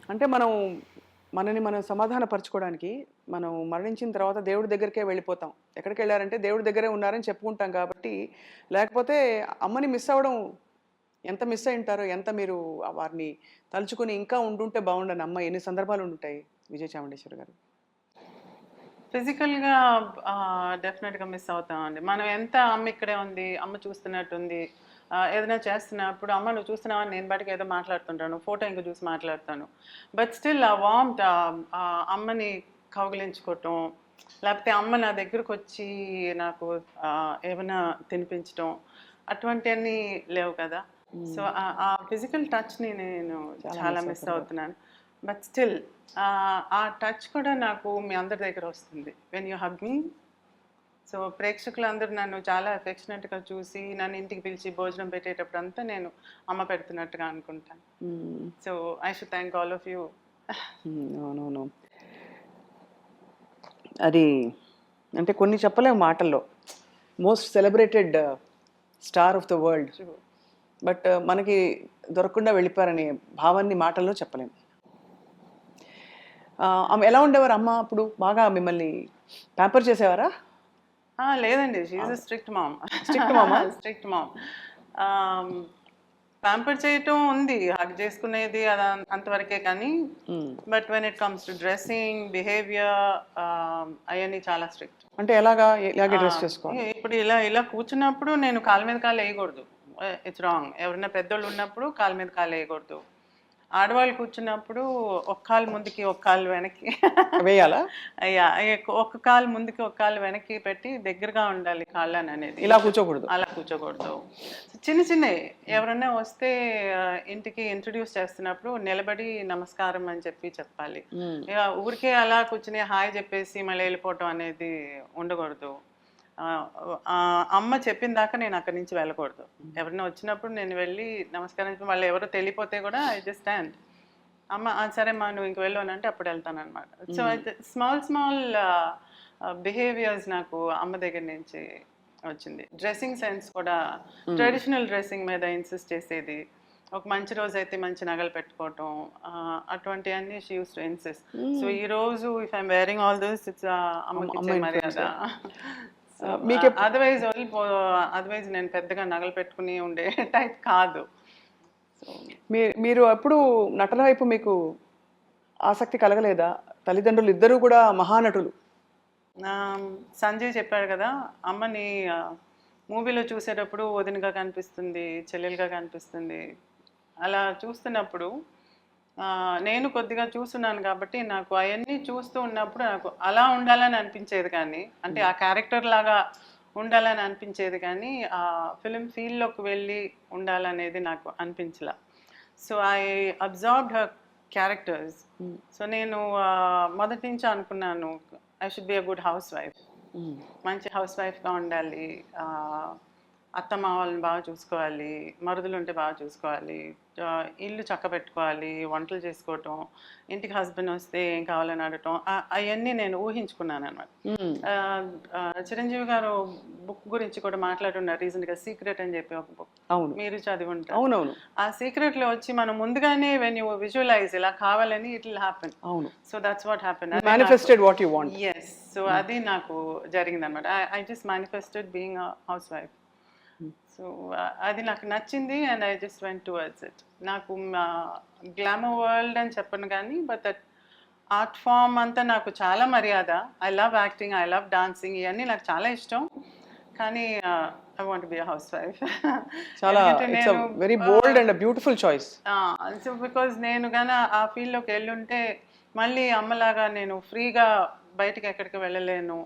అంటే మనని మనం సమాధానపరచుకోవడానికి మనం మరణించిన తర్వాత దేవుడి దగ్గరికే వెళ్ళిపోతాం. ఎక్కడికి వెళ్లారంటే దేవుడి దగ్గరే ఉన్నారని చెప్పుకుంటాం కాబట్టి, లేకపోతే అమ్మని మిస్ అవ్వడం ఎంత మిస్ అయ్యుంటారో, ఎంత మీరు వారిని తలుచుకొని ఇంకా ఉండుంటే బావుండని అమ్మ ఎన్ని సందర్భాలు ఉండుంటాయి విజయ చాముండేశ్వరి గారు? ఫిజికల్‌గా డెఫినెట్‌గా మిస్ అవుతామండి. మనం ఎంత అమ్మ ఇక్కడే ఉంది, అమ్మ చూస్తున్నట్టుంది. ఏదైనా చేస్తున్నప్పుడు అమ్మ నువ్వు చూస్తున్నావా అని నేను పాటికి ఏదో మాట్లాడుతుంటాను. ఫోటో ఇంక చూసి మాట్లాడతాను. బట్ స్టిల్ ఆ వార్మ్‌త్ అమ్మని కౌగిలించుకోవటం, లేకపోతే అమ్మ నా దగ్గరకొచ్చి నాకు ఏమైనా తినిపించటం అటువంటియన్నీ లేవు కదా! సో, హ్మ్. ఆ ఫిజికల్ టచ్‌ని నేను చాలా చాలా మిస్ మిస్ అవుతుంటారు. అవుతున్నాను. బట్ స్టిల్ ఆ టచ్ కూడా నాకు మీ అందరి దగ్గర వస్తుంది. When you hug me. So, ప్రేక్షకులందరూ నన్ను చాలా అఫెక్షనేట్‌గా చూసి, నన్ను ఇంటికి పిలిచి భోజనం పెట్టేటప్పుడంతా నేను అమ్మ పెడుతున్నట్టుగా అనుకుంటాను. హ్మ్. So, I should thank all of you. హ్మ్. అవునవును. అది అంటే కొన్ని చెప్పలేము మాటల్లో. Most celebrated star of the world. True. But మనకి దొరకకుండా వెళ్ళిపోయారనే భావాన్ని మాటల్లో చెప్పలేం. ఆమె ఎలా ఉండేవారు అమ్మ అప్పుడు? బాగా మిమ్మల్ని ప్యాంపర్ చేసేవారా? లేదండి. షీ ఈజ్ ఎ ఆవిడ స్ట్రిక్ట్ మామ్. స్ట్రిక్ట్ మామా? Strict mom. ఆహ్, ప్యాంపర్ చేయటం ఉంది. హగ్ చేసుకునేది అంతవరకే కానీ, హ్మ్. But when it comes to dressing, behaviour అయన్నీ చాలా స్ట్రిక్ట్. అంటే ఎలాగే ఆ! డ్రెస్ చేసుకోవాలి? ఇప్పుడు ఇలా ఇలా కూర్చున్నప్పుడు నేను కాలు మీద కాలేయకూడదు. It's wrong. ఎవరైనా పెద్దోళ్ళున్నప్పుడు కాలు మీద కాలేయకూడదు. ఆడవాళ్ళు కూర్చున్నప్పుడు ఒక కాలు ముందుకి, ఒక కాలు వెనక్కి వేయాలా? ఒక కాలు ముందుకి, ఒక కాలు వెనక్కి పెట్టి దగ్గరగా ఉండాలి కాళ్ళననేది. ఇలా కూర్చోకూడదు. అలా కూర్చోకూడదు. చిన్న చిన్నయి ఎవరన్నా వస్తే ఇంటికి ఇంట్రొడ్యూస్ చేస్తున్నప్పుడు నిలబడి నమస్కారం అని చెప్పాలి. హ్మ్. ఊరికే అలా కూర్చొని హాయ్ చెప్పేసి మళ్ళీ వెళ్ళిపోవటం అనేది ఉండకూడదు. అమ్మ చెప్పిన దాకా నేను అక్కడి నుంచి వెళ్ళకూడదు. ఎవరైనా వచ్చినప్పుడు నేను వెళ్ళి నమస్కారం చెప్పి మళ్ళీ ఎవరో తెలియపోతే కూడా ఐ జస్ట్ స్టాండ్. అమ్మ సరేమ్మా నువ్వు ఇంక వెళ్ళు అనంటే అప్పుడు వెళ్తాననమాట. సో, హ్మ్. అయితే స్మాల్ స్మాల్ బిహేవియర్స్ నాకు అమ్మ దగ్గర నుంచి వచ్చింది. డ్రెస్సింగ్ సెన్స్ కూడా హ్మ్. ట్రెడిషనల్ డ్రెస్సింగ్ మీద ఇన్సిస్ట్ చేసేది. ఒక మంచి రోజైతే మంచి నగలు పెట్టుకోవటం అటువంటివన్నీ she used to insist. So, hmm. ఈరోజు if I'm wearing all this it's అమ్మ అమ్మకిచ్చే మర్యాద. ఇన్‌ఫ్లూయెన్సే. సో, మీకెప్ అదర్‌వైజ్ అదర్‌వైజ్ నేను పెద్దగా నగలు పెట్టుకుని ఉండే టైప్ కాదు. సో మీరు ఎప్పుడు నటన వైపు మీకు ఆసక్తి కలగలేదా? తల్లిదండ్రులు ఇద్దరూ కూడా మహానటులు. సంజయ్ చెప్పాడు కదా! అమ్మని మూవీలో చూసేటప్పుడు వదినగా కనిపిస్తుంది, చెల్లెలుగా కనిపిస్తుంది. అలా చూస్తున్నప్పుడు నేను కొద్దిగా చూస్తున్నాను కాబట్టి నాకు అయన్నీ చూస్తూ ఉన్నప్పుడు నాకు అలా ఉండాలని అనిపించేది కానీ, అంటే హ్మ్. ఆ క్యారెక్టర్ లాగా ఉండాలని అనిపించేది కానీ, ఆ ఫిల్మ్ ఫీల్డ్‌లోకి వెళ్ళి ఉండాలనేది నాకు అనిపించలా. So, I absorbed her characters. Hmm. So, నేను మొదటి నుంచి అనుకున్నాను I should be a good house wife. Hmm. మంచి హౌస్ వైఫ్‌గా ఉండాలి. అత్తమామల్ని బాగా చూసుకోవాలి. మరుదులుంటే బాగా చూసుకోవాలి. ఇల్లు చక్కబెట్టుకోవాలి. వంటలు చేసుకోవటం, ఇంటికి హస్బెండ్ వస్తే ఏం కావాలని అడగటం అయన్నీ నేను ఊహించుకున్నాననమాట. హ్మ్. ఆహ్, చిరంజీవి గారు బుక్ గురించి కూడా మాట్లాడున్నారు రీసెంట్‌గా 'సీక్రెట్' అని చెప్పి ఒక బుక్. అవును. మీరు చదివుంటారు. అవునవును. ఆ సీక్రెట్‌లో వచ్చి మనం ముందుగానే వెన్ యూ విజువలైజ్ ఇలా కావాలని ఇట్ విల్ హ్యాపెన్. అవును. So, that's what happen. You అదే నాకు manifested what you want. Yes. So, hmm. అది నాకు జరిగిందనమాట. I just manifested being a house wife. Hmm. So, అది నాకు నచ్చింది and I just went towards it. నాకు గ్లామర్ వరల్డ్ అని చెప్పను గానీ, బట్ దట్ ఆర్ట్ ఫార్మ్ అంతా నాకు చాలా మర్యాద. I love acting, I love dancing ఇయన్నీ నాకు చాలా ఇష్టం. కానీ I want to be a house wife. చాలా ఎందుకంటే ఇట్స్ ఎ నేను వెరీ ఆహ్ బోల్డ్ and beautiful choice. So, because నేను ఆ ఫీల్డ్‌లోకి ఎళ్ళుంటే, మళ్ళీ అమ్మలాగా నేను ఫ్రీగా బయటికెక్కడికి వెళ్ళలేను.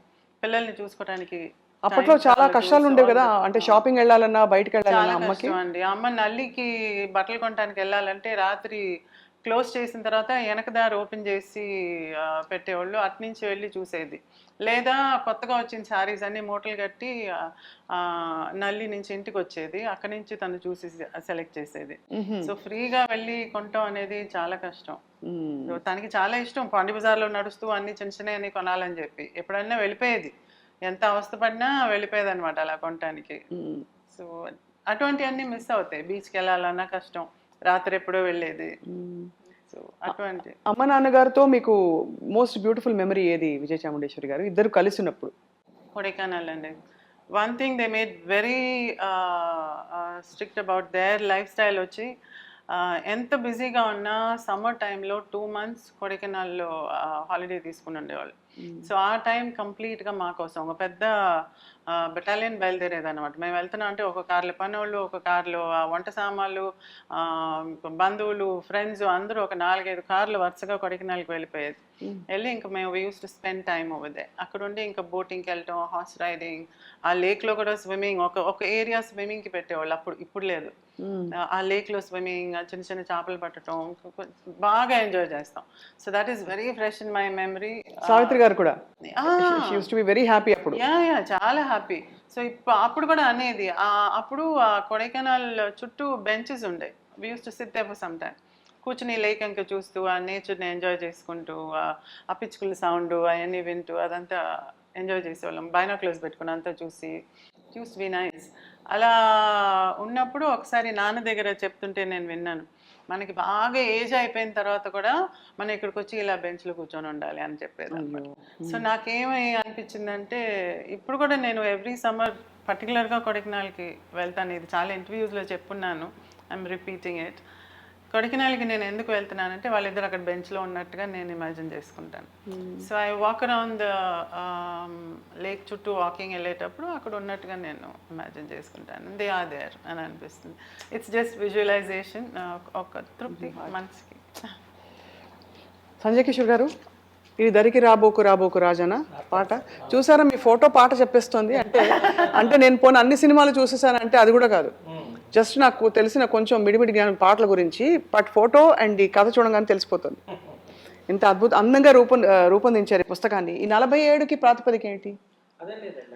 పిల్లల్ని చూసుకోవటానికి టైం అప్పట్లో చాలా చాలదు. సో, కష్టాలుండేవి గదా! అంటే ఆ! షాపింగ్‌కెళ్ళాలన్నా, బయటికెళ్ళాలన్నా చాలా అమ్మకి. కష్టం అండి. అమ్మ నల్లికి బట్టలు కొనటానికెళ్ళాలంటే రాత్రి క్లోజ్ చేసిన తర్వాత ఎనక దారి ఓపెన్ చేసి పెట్టేవాళ్ళు. అటునుంచి వెళ్లి చూసేది. లేదా కొత్తగా వచ్చిన శారీస్ అన్నీ మూటలు కట్టి నల్లి నుంచి ఇంటికొచ్చేది. అక్కడి నుంచి తను చూసి సెలెక్ట్ చేసేది. హుహు. సో, ఫ్రీగా వెళ్ళి కొనటం అనేది చాలా కష్టం. హ్మ్. సో, తనకి చాలా ఇష్టం పాండీ బజార్‌లో నడుస్తూ అన్నీ చిన్న చిన్నయన్నీ కొనాలని చెప్పి. ఎప్పుడైనా వెళ్ళిపోయేది. ఎంత అవస్థ పడినా వెళ్ళిపోయేదనమాట అలా కొనటానికి. హ్మ్. సో, అటువంటియన్నీ మిస్ అవుతాయి. బీచ్‌కెళ్ళాలన్నా కష్టం. రాత్రెప్పుడో వెళ్ళేది. హ్మ్. సో అటువంటి అమ్మ నాన్నగారితో మీకు మోస్ట్ బ్యూటిఫుల్ మెమరీ ఏది విజయ చాముండేశ్వరి గారు ఇద్దరు కలిసి ఉన్నప్పుడు? కొడైకెనాల్ అండి. One thing they made very strict about their life style వచ్చి ఎంత బిజీగా ఉన్నా సమ్మర్ టైంలో 2 months కొడైకెనాల్లో హాలిడే తీసుకుని ఉండేవాళ్ళు. సో ఆ టైం కంప్లీట్గా మా కోసం ఒక పెద్ద బెటాలియన్ బయలుదేరేది అనమాట. మేము వెళ్తున్నాం అంటే ఒక కార్లో పనోళ్ళు, ఒక కార్లో వంట సామాన్లు, బంధువులు, ఫ్రెండ్స్ అందరూ ఒక 4-5 కార్లు వరుసగా కొడైకెనాల్కి వెళ్ళిపోయేది. వెళ్ళి ఇంకా మేము use to spend time over they. అక్కడ ఉండి ఇంకా బోటింగ్కి వెళ్ళటం, హార్స్ రైడింగ్, ఆ లేక్లో కూడా స్విమ్మింగ్, ఒక ఏరియా స్విమ్మింగ్కి పెట్టేవాళ్ళు అప్పుడు, ఇప్పుడు లేదు. ఆ లేక్లో స్విమ్మింగ్, చిన్న చిన్న చేపలు పట్టడం బాగా ఎంజాయ్ చేస్తాం. So that is very fresh in my memory. Savitri garu కూడా she used to be very happy అప్పుడు. యా చాలా హ్యాపీ. సో అప్పుడు కూడా అనేది అప్పుడు కొడైకెనాల్ చుట్టూ బెంచెస్ ఉండే. We used to sit there for some time. కూర్చుని లేక్ ఇంకా చూస్తూ ఆ నేచర్ని ఎంజాయ్ చేసుకుంటూ ఆ పిచ్చుకల సౌండ్ అవన్నీ వింటూ అదంతా ఎంజాయ్ చేసేవాళ్ళం. బైనాక్యులర్స్ పెట్టుకుని అంతా చూసి వి నైస్. అలా ఉన్నప్పుడు ఒకసారి నాన్న దగ్గర చెప్తుంటే నేను విన్నాను, మనకి బాగా ఏజ్ అయిపోయిన తర్వాత కూడా మనం ఇక్కడికి వచ్చి ఇలా బెంచ్లో కూర్చొని ఉండాలి అని చెప్పేది అనమాట. సో నాకేమై అనిపించిందంటే ఇప్పుడు కూడా నేను ఎవ్రీ సమ్మర్ పర్టికులర్గా కొడైకెనాల్కి వెళ్తాను. ఇది చాలా ఇంటర్వ్యూస్లో చెప్పున్నాను, ఐఎమ్ రిపీటింగ్ ఇట్. కొడైకెనాల్కి నేను ఎందుకు వెళ్తున్నానంటే వాళ్ళిద్దరు అక్కడ బెంచ్లో ఉన్నట్టుగా నేను ఇమాజిన్ చేసుకుంటాను. So I walk around lake చుట్టూ వాకింగ్ వెళ్ళేటప్పుడు అక్కడ ఉన్నట్టుగా నేను ఇమాజిన్ చేసుకుంటాను. దే ఆర్ దేర్ అని అనిపిస్తుంది. ఇట్స్ జస్ట్ విజువలైజేషన్, ఒక తృప్తి మనసుకి. సంజయ్ కిషోర్ గారు, ఇది దరికి రాబోకు రాబోకు రాజానా పాట చూసారా? మీ ఫోటో పాట చెప్పేస్తుంది. అంటే నేను పోనీ అన్ని సినిమాలు చూసేసానంటే అది కూడా కాదు. జస్ట్ నాకు తెలిసిన కొంచెం మిడిమిడి జ్ఞానం పాటల గురించి, బట్ ఫోటో అండ్ ఈ కథ చూడగానే తెలిసిపోతుంది. ఇంత అందంగా రూపొందించారు ఈ పుస్తకాన్ని. ఈ 47కి ప్రాతిపదిక ఏంటి?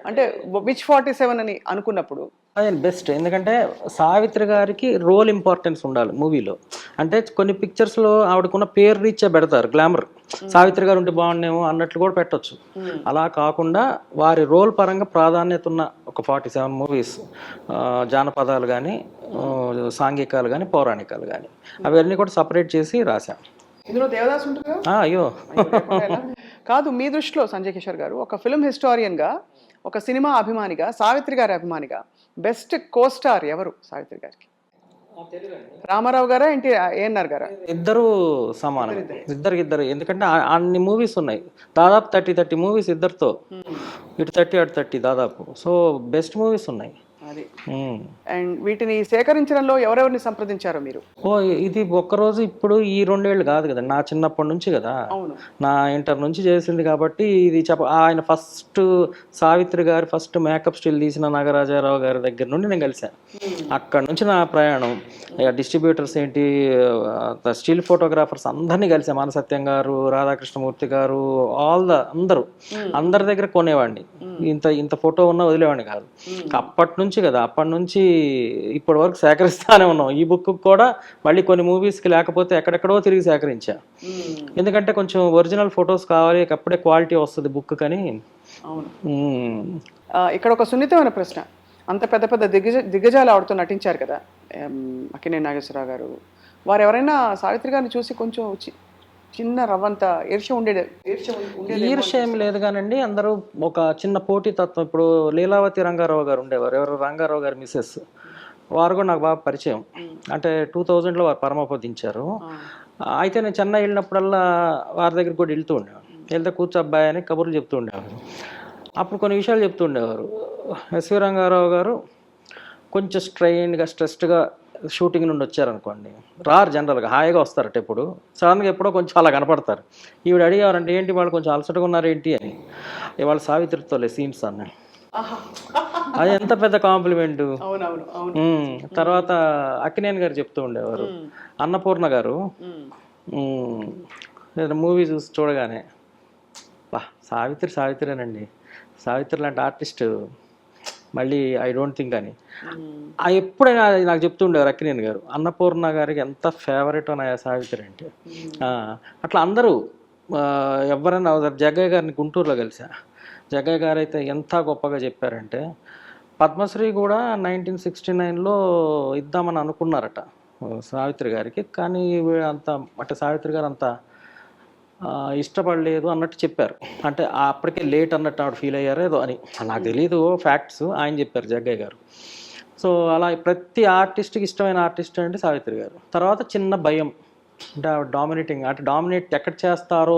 అంటే విచ్ 47 అని అనుకున్నప్పుడు అదే బెస్ట్. ఎందుకంటే సావిత్రి గారికి రోల్ ఇంపార్టెన్స్ ఉండాలి మూవీలో. అంటే కొన్ని పిక్చర్స్లో ఆవిడకున్న పేరు రీత్యా పెడతారు, గ్లామర్, సావిత్రి గారు ఉంటే బాగుండేమో అన్నట్లు కూడా పెట్టవచ్చు. అలా కాకుండా వారి రోల్ పరంగా ప్రాధాన్యత ఉన్న ఒక 47 మూవీస్, జానపదాలు కానీ, సాంఘికాలు కానీ, పౌరాణికాలు కానీ, అవన్నీ కూడా సపరేట్ చేసి రాశాం. ఇందులో దేవదాస్ ఉంటుంది. అయ్యో కాదు, మీ దృష్టిలో సంజయ్ కిషోర్ గారు ఒక ఫిల్మ్ హిస్టారియన్గా, ఒక సినిమా అభిమానిగా, సావిత్రి గారి అభిమానిగా బెస్ట్ కోస్టార్ ఎవరు సావిత్రి గారికి? రామారావు గారా ఏంటి ఏఎన్ఆర్ గారా? ఇద్దరు సమానం, ఇద్దరు. ఎందుకంటే అన్ని మూవీస్ ఉన్నాయి, దాదాపు 30 మూవీస్ ఇద్దరితో, ఇటు 30 అటు 30 దాదాపు. సో బెస్ట్ మూవీస్ ఉన్నాయి. అది అండ్ వీటిని సేకరించడంలో ఎవరెవరిని సంప్రదించారో మీరు? ఇది ఒక్కరోజు ఇప్పుడు ఈ 2 ఏళ్ళు కాదు కదా, నా చిన్నప్పటి నుంచి కదా, నా ఇంటర్ నుంచి చేసింది కాబట్టి ఇది ఆయన ఫస్ట్ సావిత్రి గారి ఫస్ట్ మేకప్ స్టిల్ తీసిన నాగరాజారావు గారి దగ్గర నుండి నేను కలిశాను. అక్కడ నుంచి నా ప్రయాణం. డిస్ట్రిబ్యూటర్స్ ఏంటి, స్టిల్ ఫోటోగ్రాఫర్స్ అందరినీ కలిసాను. మానసత్యం గారు, రాధాకృష్ణమూర్తి గారు, అందరి దగ్గర కొనేవాడిని. ఇంత ఫోటో ఉన్నా వదిలేవాడిని కాదు. అప్పటి నుంచి ఇప్పటి వరకు సేకరిస్తానే ఉన్నాం. ఈ బుక్ కూడా మళ్ళీ కొన్ని మూవీస్కి లేకపోతే ఎక్కడెక్కడో తిరిగి సేకరించా. ఎందుకంటే కొంచెం ఒరిజినల్ ఫొటోస్ కావాలి, అప్పుడే క్వాలిటీ వస్తుంది బుక్ కని. అవును. ఇక్కడ ఒక సున్నితమైన ప్రశ్న. అంత పెద్ద పెద్ద దిగ్గజాలు ఆవిడతో నటించారు కదా, అక్కినేని నాగేశ్వరరావు గారు, వారు ఎవరైనా సావిత్రి గారిని చూసి కొంచెం చిన్న రవ్వంత ఈర్ష్య ఏం లేదు కానండి. అందరూ ఒక చిన్న పోటీ తత్వం. ఇప్పుడు లీలావతి రంగారావు గారు ఉండేవారు, ఎవరు రంగారావు గారు మిస్సెస్, వారు కూడా నాకు బాగా పరిచయం. అంటే 2000లో వారు పరమపదించారు. అయితే నేను చెన్నై వెళ్ళినప్పుడల్లా వారి దగ్గర కూడా వెళ్తూ ఉండేవారు. వెళ్తే కూర్చో అబ్బాయి అని కబుర్లు చెప్తూ ఉండేవారు. అప్పుడు కొన్ని విషయాలు చెప్తూ ఉండేవారు. ఎస్వి రంగారావు గారు కొంచెం స్ట్రెస్డ్గా షూటింగ్ నుండి వచ్చారనుకోండి, రారు జనరల్గా, హాయిగా వస్తారట. ఎప్పుడు సడన్గా ఎప్పుడో కొంచెం అలా కనపడతారు. ఈవిడ అడిగారంటే ఏంటి వాళ్ళు కొంచెం అలసటగా ఉన్నారేంటి అని. ఇవాళ సావిత్రితో సీన్స్ అన్న, అది ఎంత పెద్ద కాంప్లిమెంటు. తర్వాత అక్కినేని గారు చెప్తూ ఉండేవారు, అన్నపూర్ణ గారు మూవీ చూసి చూడగానే సావిత్రేనండి, సావిత్రి లాంటి ఆర్టిస్ట్ మళ్ళీ ఐ డోంట్ థింక్ అని ఎప్పుడైనా నాకు చెప్తూ ఉండేవారు అక్కినేని గారు. అన్నపూర్ణ గారికి ఎంత ఫేవరెట్ నా సావిత్రి అంటే. అట్లా అందరూ ఎవరైనా జగ్గయ్య గారిని గుంటూరులో కలిసా. జగ్గయ్య గారు అయితే ఎంత గొప్పగా చెప్పారంటే, పద్మశ్రీ కూడా 1969లో ఇద్దామని అనుకున్నారట సావిత్రి గారికి. కానీ అంత అంటే సావిత్రి గారు అంత ఇష్టపడలేదు అన్నట్టు చెప్పారు. అంటే అప్పటికే లేట్ అన్నట్టు ఆవిడ ఫీల్ అయ్యారో ఏదో అని. నాకు తెలీదు ఫ్యాక్ట్స్, ఆయన చెప్పారు జగ్గయ్య గారు. సో అలా ప్రతి ఆర్టిస్ట్కి ఇష్టమైన ఆర్టిస్ట్ అంటే సావిత్రి గారు. తర్వాత చిన్న భయం, అంటే ఆవిడ డామినేటింగ్, అంటే డామినేట్ ఎక్కడ చేస్తారో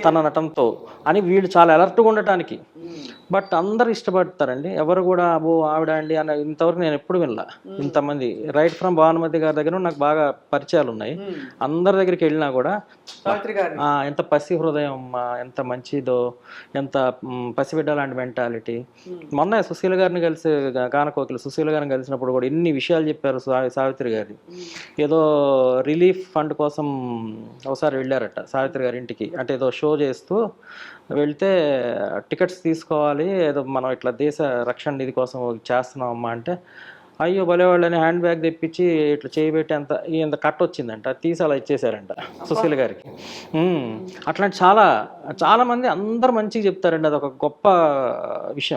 తన నటనతో అని వీళ్ళు చాలా అలర్ట్గా ఉండటానికి. బట్ అందరు ఇష్టపడతారండి, ఎవరు కూడా అబ్బో ఆవిడ అండి అని ఇంతవరకు నేను ఎప్పుడు వినలా. ఇంతమంది రైట్ ఫ్రమ్ భానుమతి గారి దగ్గర నాకు బాగా పరిచయాలు ఉన్నాయి. అందరి దగ్గరికి వెళ్ళినా కూడా సావిత్రి గారు ఎంత పసి హృదయం, ఎంత మంచిదో, ఎంత పసిబిడ్డ లాంటి మెంటాలిటీ. మొన్న సుశీల గారిని కలిసి, గానకోకిల సుశీల గారిని కలిసినప్పుడు కూడా ఎన్ని విషయాలు చెప్పారు సావిత్రి గారి. ఏదో రిలీఫ్ ఫండ్ కోసం ఒకసారి వెళ్ళారట సావిత్రి గారి ఇంటికి. అంటే ఏదో షో చేస్తూ వెళ్తే టికెట్స్ తీసుకోవాలి, ఏదో మనం ఇట్లా దేశ రక్షణ నిధి కోసం చేస్తున్నామమ్మా అంటే, అయ్యో భలేవాళ్ళని హ్యాండ్ బ్యాగ్ తెప్పించి ఇట్లా చేయబెట్టి ఇంత కట్ వచ్చిందంట, తీసి అలా ఇచ్చేసారంట సుశీల గారికి. అట్లాంటి చాలా చాలా మంది అందరు మంచిగా చెప్తారండి, అది ఒక గొప్ప విషయం.